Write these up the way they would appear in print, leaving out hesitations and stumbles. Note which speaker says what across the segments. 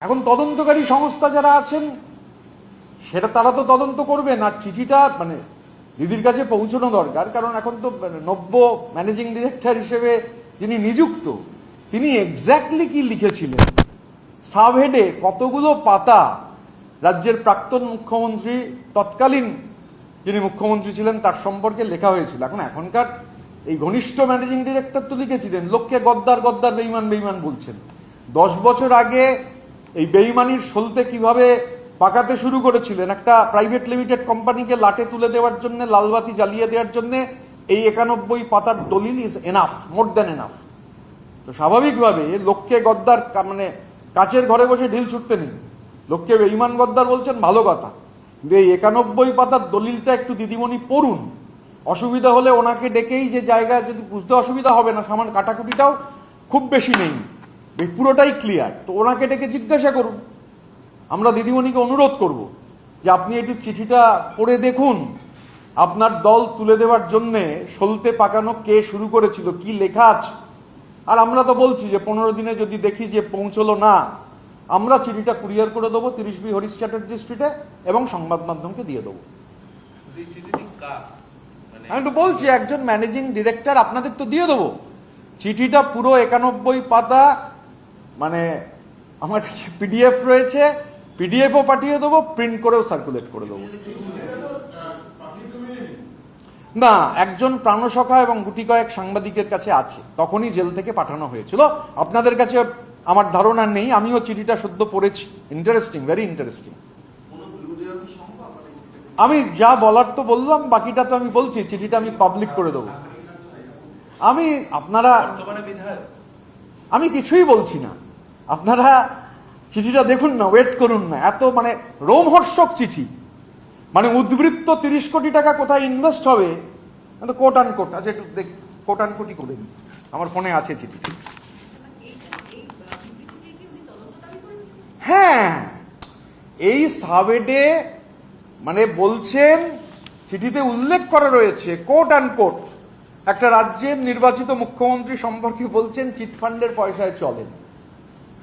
Speaker 1: এখন তদন্তকারী সংস্থা যারা আছেন সেটা তারা তো তদন্ত করবে না। চিঠিটা মানে দিদির কাছে পৌঁছানো দরকার, কারণ এখন তো নব্য ম্যানেজিং ডিরেক্টর হিসেবে যিনি নিযুক্ত তিনি এক্স্যাক্টলি কি লিখেছিলেন, সাবহেডে কতগুলো পাতা রাজ্যের প্রাক্তন মুখ্যমন্ত্রী তৎকালীন যিনি মুখ্যমন্ত্রী ছিলেন তার সম্পর্কে লেখা হয়েছিল। এখন এখনকার এই ঘনিষ্ঠ ম্যানেজিং ডিরেক্টর তো লিখেছিলেন লোককে গদ্দার গদ্দার বেইমান বেইমান বলছেন। 10 বছর আগে এই বেইমানির সলতে কিভাবে পাকাতে শুরু করেছিলেন, একটা প্রাইভেট লিমিটেড কোম্পানিকে লাটে তুলে দেওয়ার জন্য, লালবাতি জ্বালিয়ে দেওয়ার জন্য এই 91 পাতার দলিল is enough, more than enough. তো স্বাভাবিকভাবে লোককে গদ্দার মানে কাচের ঘরে বসে ঢিল ছুটতে নেই, লোককে বেইমান গদ্দার বলছেন ভালো কথা, কিন্তু এই 91 পাতার দলিলটা একটু দিদিমণি পড়ুন। অসুবিধা হলে ওনাকে ডেকেই, যে জায়গায় যদি বুঝতে অসুবিধা হবে না, সামান্য কাটাকুটিটাও খুব বেশি নেই, পুরোটাই ক্লিয়ার, তো ওনাকে ডেকে জিজ্ঞাসা করুন। আমরা দিদিমণিকে অনুরোধ করব যে আপনি একটু চিঠিটা পড়ে দেখুন, আপনার দল তুলে দেওয়ার জন্যে সলতে পাকানো কে শুরু করেছিল, কি লেখা আছে। আর আমরা তো বলছি যে 15 দিনে যদি দেখি যে পৌঁছলো না, আমরা চিঠিটা কুরিয়ার করে দেবো 30B হরিশ চ্যাটার্জি স্ট্রিটে এবং সংবাদ মাধ্যমকে দিয়ে দেবো। আমি তো বলছি একজন ম্যানেজিং ডিরেক্টর, আপনাদের তো দিয়ে দেবো চিঠিটা পুরো 91 পাতা, মানে আমার কাছে পিডিএফ রয়েছে, পিডিএফও পাঠিয়ে দেবো, প্রিন্ট করেও সার্কুলেট করে দেবো। না, একজন প্রাণসখা এবং গুটি কয়েক সাংবাদিকের কাছে আছে, তখনই জেল থেকে পাঠানো হয়েছিল। আপনাদের কাছে আমার ধারণা নেই, আমিও চিঠিটা সদ্য পড়েছি। Interesting, very interesting. আমি যা বলার তো বললাম, বাকিটা তো আমি বলছি, চিঠিটা আমি পাবলিক করে দেবো। আমি কিছুই বলছি না, আপনারা চিঠিটা দেখুন না, ওয়েট করুন না। এত মানে রোমহর্ষক চিঠি, মানে উদ্বৃত্ত 30 কোটি টাকা কোথায় ইনভেস্ট হবে, কোট আন কোট। আচ্ছা একটু কোট আন কোটই করে দিন, আমার ফোনে আছে চিঠিটা। হ্যাঁ, এই সাবেডে মানে বলছেন, চিঠিতে উল্লেখ করা রয়েছে কোট আন কোট, একটা রাজ্যের নির্বাচিত মুখ্যমন্ত্রী সম্পর্কে বলছেন চিটফান্ডের পয়সায় চলেন,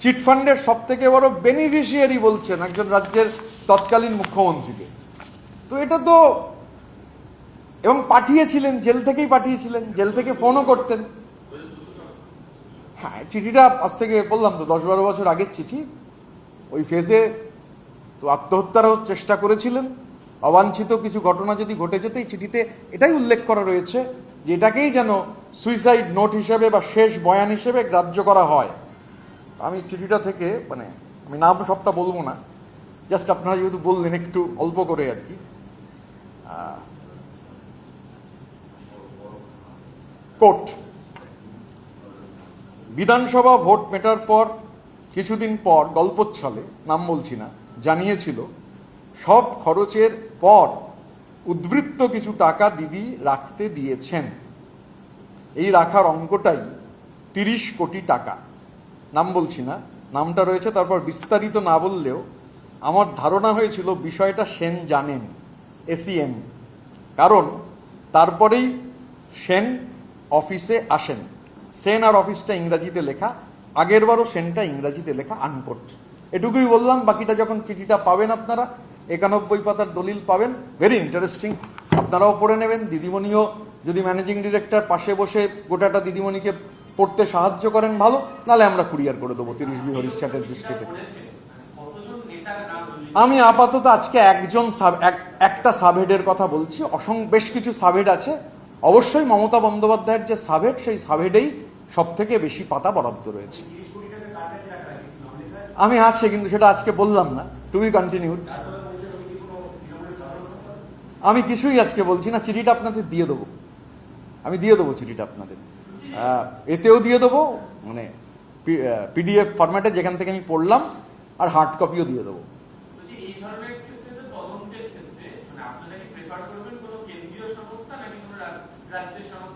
Speaker 1: চিটফান্ডের সব থেকে বড় বেনিফিশিয়ারি বলছেন একজন রাজ্যের তৎকালীন মুখ্যমন্ত্রীকে। তো এটা তো, এবং পাঠিয়েছিলেন, জেল থেকেই পাঠিয়েছিলেন, জেল থেকে ফোনও করতেন। হ্যাঁ, চিঠিটা আজ থেকে বললাম তো 10-12 বছর আগের চিঠি। ওই ফেজে তো আত্মহত্যারও চেষ্টা করেছিলেন, অবাঞ্ছিত কিছু ঘটনা যদি ঘটে যেত, এই চিঠিতে এটাই উল্লেখ করা রয়েছে যে এটাকেই যেন সুইসাইড নোট হিসেবে বা শেষ বয়ান হিসেবে গ্রাহ্য করা হয়। আমি চিঠিটা থেকে মানে আমি নাম সবটা বলবো না, জাস্ট আপনারা যেহেতু বললেন একটু অল্প করে আর কি। কোট, বিধানসভা ভোট মেটার পর কিছুদিন পর গল্পচ্ছলে, নাম বলছি না, জানিয়েছিল সব খরচের পর উদ্বৃত্ত কিছু টাকা দিদি রাখতে দিয়েছেন। এই রাখার অঙ্কটাই 30 কোটি টাকা। নাম বলছি না, নামটা রয়েছে, তারপর বিস্তারিত না বললেও আমার ধারণা হয়েছিল বিষয়টা সেন জানেন, এসিএম, কারণ তারপরেই সেন অফিসে আসেন। সেন আর অফিসটা ইংরাজিতে লেখা, আগের বারও সেনটা ইংরাজিতে লেখা, আনকোট। এটুকুই বললাম, বাকিটা যখন চিঠিটা পাবেন আপনারা, 91 পাতার দলিল পাবেন, ভেরি ইন্টারেস্টিং, আপনারাও পড়ে নেবেন। দিদিমণিও যদি ম্যানেজিং ডিরেক্টর পাশে বসে গোটাটা দিদিমণিকে পড়তে সাহায্য করেন ভালো, নালে আমরা কুরিয়ার করে দেবো 30B হরিশ চ্যাটার্জি স্ট্রিটে। আমি আপাতত আজকে একটা সাবহেডের কথা বলছি, বেশ কিছু সাবহেড আছে। অবশ্যই মমতা বন্দ্যোপাধ্যায়ের যে সাবহেড, সেই সাবহেডেই সব থেকে বেশি পাতা বরাদ্দ রয়েছে। আমি আছে, কিন্তু সেটা আজকে বললাম না, টু বি কন্টিনিউড। আমি কিছুই আজকে বলছি না, চিঠিটা আপনাদের দিয়ে দেবো, আমি দিয়ে দেবো চিঠিটা আপনাদের, এতেও দিয়ে দেবো, মানে পিডিএফ ফরম্যাটে যেখান থেকে আমি পড়লাম, আর হার্ড কপিও দিয়ে দেবো।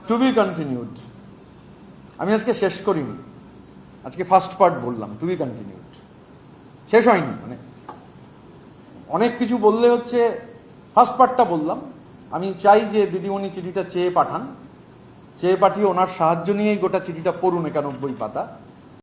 Speaker 1: To be continued. আমি আজকে শেষ করিনি, আজকে ফার্স্ট পার্ট বললাম, টু বি কন্টিনিউড, শেষ হয়নি। মানে অনেক কিছু বললে হচ্ছে, ফার্স্ট পার্টটা বললাম। আমি চাই যে দিদিমণি চিঠিটা চেয়ে পাঠান, চেয়ে পাঠিয়ে ওনার সাহায্য নিয়েই গোটা চিঠিটা পড়ুন, 91 পাতা।